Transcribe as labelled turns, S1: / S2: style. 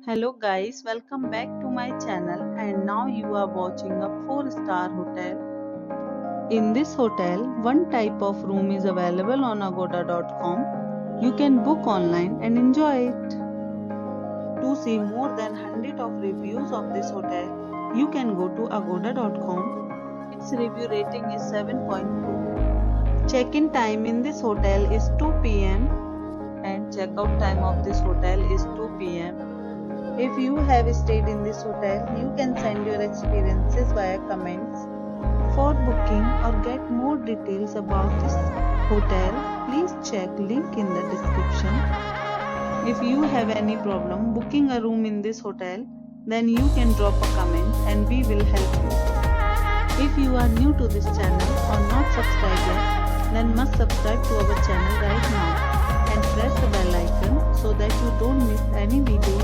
S1: Hello guys, welcome back to my channel and now you are watching a 4-star hotel. In this hotel, one type of room is available on agoda.com. You can book online and enjoy it. To see more than 100 of reviews of this hotel, you can go to agoda.com. Its review rating is 7.2. Check-in time in this hotel is 2 p.m. and check-out time of this hotel is 2 p.m. If you have stayed in this hotel, you can send your experiences via comments. For booking or get more details about this hotel, please check link in the description. If you have any problem booking a room in this hotel, then you can drop a comment and we will help you. If you are new to this channel or not subscribed yet, then must subscribe to our channel right now and press the bell icon so that you don't miss any video